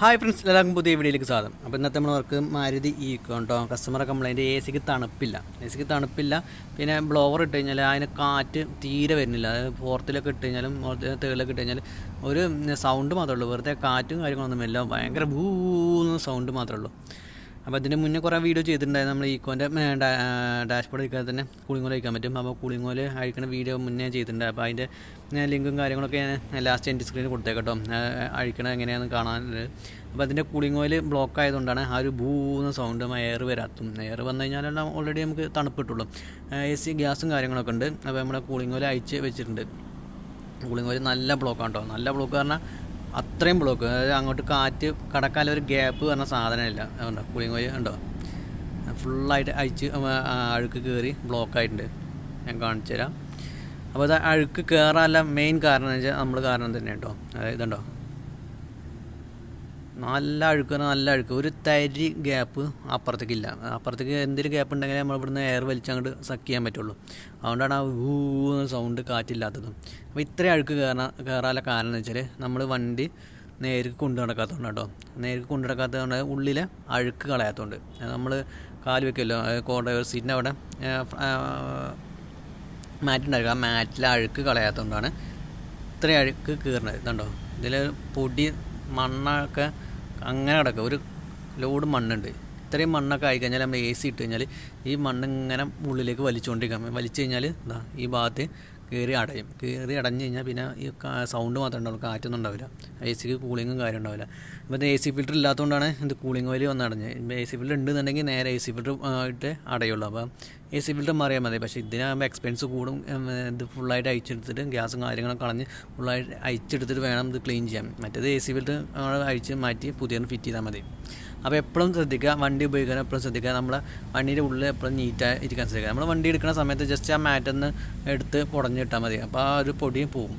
Hi friends, എല്ലാവർക്കും പുതിയ വീഡിയോയിലേക്ക് സ്വാഗതം. അപ്പോൾ ഇന്നത്തെ നമ്മൾ വർക്ക് മാരുതി ഈക്കോ കേട്ടോ. കസ്റ്റമർ കംപ്ലയിൻറ്റ് എ സിക്ക് തണുപ്പില്ല. പിന്നെ ബ്ലോവർ ഇട്ട് കഴിഞ്ഞാൽ അതിന് കാറ്റ് തീരെ വരുന്നില്ല. അതായത് ഫോർത്തിലൊക്കെ ഇട്ട് കഴിഞ്ഞാലും തേർഡിലൊക്കെ ഇട്ട് കഴിഞ്ഞാൽ ഒരു സൗണ്ട് മാത്രമേ ഉള്ളൂ. വെറുതെ കാറ്റും കാര്യങ്ങളൊന്നുമില്ല, ഭയങ്കര ഭൂന്ന് സൗണ്ട് മാത്രമേ ഉള്ളൂ. അപ്പോൾ ഇതിൻ്റെ മുന്നേ കുറേ വീഡിയോ ചെയ്തിട്ടുണ്ടായിരുന്നു. നമ്മൾ ഈക്കോൻ്റെ ഡാഷ്ബോർഡ് അയക്കാൻ തന്നെ കൂളിംഗ് ഓയിൽ അയക്കാൻ പറ്റും. അപ്പോൾ കൂളിംഗ് ഓയിൽ അഴിക്കുന്ന വീഡിയോ മുന്നേ ചെയ്തിട്ടുണ്ട്. അപ്പോൾ അതിൻ്റെ ലിങ്കും കാര്യങ്ങളൊക്കെ ലാസ്റ്റ് എൻ്റെ സ്ക്രീനിൽ കൊടുത്തേക്കട്ടോ, അഴിക്കണത് എങ്ങനെയാണെന്ന് കാണാൻ. അപ്പോൾ അതിൻ്റെ കൂളിംഗ് ഓയിൽ ബ്ലോക്ക് ആയതുകൊണ്ടാണ് ആ ഒരു ഭൂന്ന സൗണ്ടും എയർ വരാത്തും. എയർ വന്നു കഴിഞ്ഞാലെല്ലാം ഓൾറെഡി നമുക്ക് തണുപ്പ് കിട്ടുള്ളൂ. AC ഗ്യാസും കാര്യങ്ങളൊക്കെ ഉണ്ട്. അപ്പോൾ നമ്മുടെ കൂളിംഗ് ഓയിൽ അയച്ച് വെച്ചിട്ടുണ്ട്. കൂളിംഗ് ഓയിൽ നല്ല ബ്ലോക്കാണ് കേട്ടോ. നല്ല ബ്ലോക്ക് പറഞ്ഞാൽ അത്രയും ബ്ലോക്ക്, അതായത് അങ്ങോട്ട് കാറ്റ് കടക്കാൻ ഒരു ഗ്യാപ്പ് പറഞ്ഞ സാധനമില്ല. അതുകൊണ്ടോ കൂളിംഗ് ഓയിൽ ഉണ്ടോ, ഫുള്ളായിട്ട് അഴിച്ച് അഴുക്ക് കയറി ബ്ലോക്കായിട്ടുണ്ട്. ഞാൻ കാണിച്ചു തരാം. അപ്പോൾ അത് അഴുക്ക് കയറാനുള്ള മെയിൻ കാരണം എന്ന് വെച്ചാൽ നമ്മൾ കാരണം തന്നെ കേട്ടോ. അതായത് ഇതുണ്ടോ, നല്ല അഴുക്ക്, ഒരു തരി ഗ്യാപ്പ് അപ്പുറത്തേക്കില്ല. അപ്പുറത്തേക്ക് എന്തെങ്കിലും ഗ്യാപ്പ് ഉണ്ടെങ്കിൽ നമ്മൾ ഇവിടുന്ന് എയർ വലിച്ചങ്ങോട്ട് സക്ക് ചെയ്യാൻ പറ്റുള്ളൂ. അതുകൊണ്ടാണ് ആ സൗണ്ട് കാറ്റില്ലാത്തതും. അപ്പോൾ ഇത്രയും അഴുക്ക് കയറാനുള്ള കാരണം എന്ന് വെച്ചാൽ നമ്മൾ വണ്ടി നേർക്ക് കൊണ്ടു നടക്കാത്തതുകൊണ്ട് കേട്ടോ. നേർക്ക് കൊണ്ടു നടക്കാത്തതുകൊണ്ട് ഉള്ളിലെ അഴുക്ക് കളയാത്തതുകൊണ്ട്. നമ്മൾ കാല് വെക്കുമല്ലോ ഡ്രൈവർ സീറ്റിൻ്റെ അവിടെ മാറ്റുണ്ടായിരിക്കും, ആ മാറ്റിലെ അഴുക്ക് കളയാത്തതുകൊണ്ടാണ് ഇത്രയും അഴുക്ക് കയറുന്നത്. ഇതുണ്ടോ, ഇതിൽ പൊടി മണ്ണൊക്കെ അങ്ങനെ കിടക്കുക, ഒരു ലോഡ് മണ്ണുണ്ട്. ഇത്രയും മണ്ണൊക്കെ ആയിക്കഴിഞ്ഞാൽ നമ്മൾ AC ഇട്ട് കഴിഞ്ഞാൽ ഈ മണ്ണ് ഇങ്ങനെ ഉള്ളിലേക്ക് വലിച്ചു കഴിഞ്ഞാൽ ഇതാ ഈ ഭാഗത്ത് കയറി അടഞ്ഞു കഴിഞ്ഞാൽ പിന്നെ ഈ സൗണ്ട് മാത്രമേ ഉണ്ടാവുള്ളൂ, കാറ്റൊന്നും ഉണ്ടാവില്ല. ACക്ക് കൂളിങ്ങും കാര്യം ഉണ്ടാവില്ല. അപ്പോൾ ഇത് AC ഫിൽറ്റർ ഇല്ലാത്തതുകൊണ്ടാണ് ഇത് കൂളിംഗ് ഓയിൽ വന്ന് അടഞ്ഞത്. AC ഫിൽറ്റർ ഉണ്ടെന്നുണ്ടെങ്കിൽ നേരെ AC ഫിൽറ്റർ ഇട്ട് അടയുള്ളൂ. അപ്പോൾ AC ഫിൽറ്റർ മാറിയാൽ മതി. പക്ഷേ ഇതിനാകുമ്പോൾ എക്സ്പെൻസ് കൂടും. ഇത് ഫുള്ളായിട്ട് അയച്ചെടുത്തിട്ട് ഗ്യാസും കാര്യങ്ങളൊക്കെ കളഞ്ഞ് ഫുള്ളായിട്ട് അയച്ചെടുത്തിട്ട് വേണം ഇത് ക്ലീൻ ചെയ്യാൻ. മറ്റേത് AC ഫിൽറ്റർ അഴിച്ച് മാറ്റി പുതിയൊന്ന് ഫിറ്റ് ചെയ്താൽ മതി. അപ്പോൾ എപ്പോഴും ശ്രദ്ധിക്കുക, വണ്ടി ഉപയോഗിക്കാൻ എപ്പോഴും ശ്രദ്ധിക്കുക. നമ്മളെ വണ്ടീൻ്റെ ഉള്ളിൽ എപ്പോഴും നീറ്റായി ഇരിക്കാൻ ശ്രദ്ധിക്കുക. നമ്മൾ വണ്ടി എടുക്കുന്ന സമയത്ത് ജസ്റ്റ് ആ മാറ്റൊന്ന് എടുത്ത് കുടഞ്ഞിട്ടാൽ മതി. അപ്പോൾ ആ ഒരു പൊടിയും പോവും.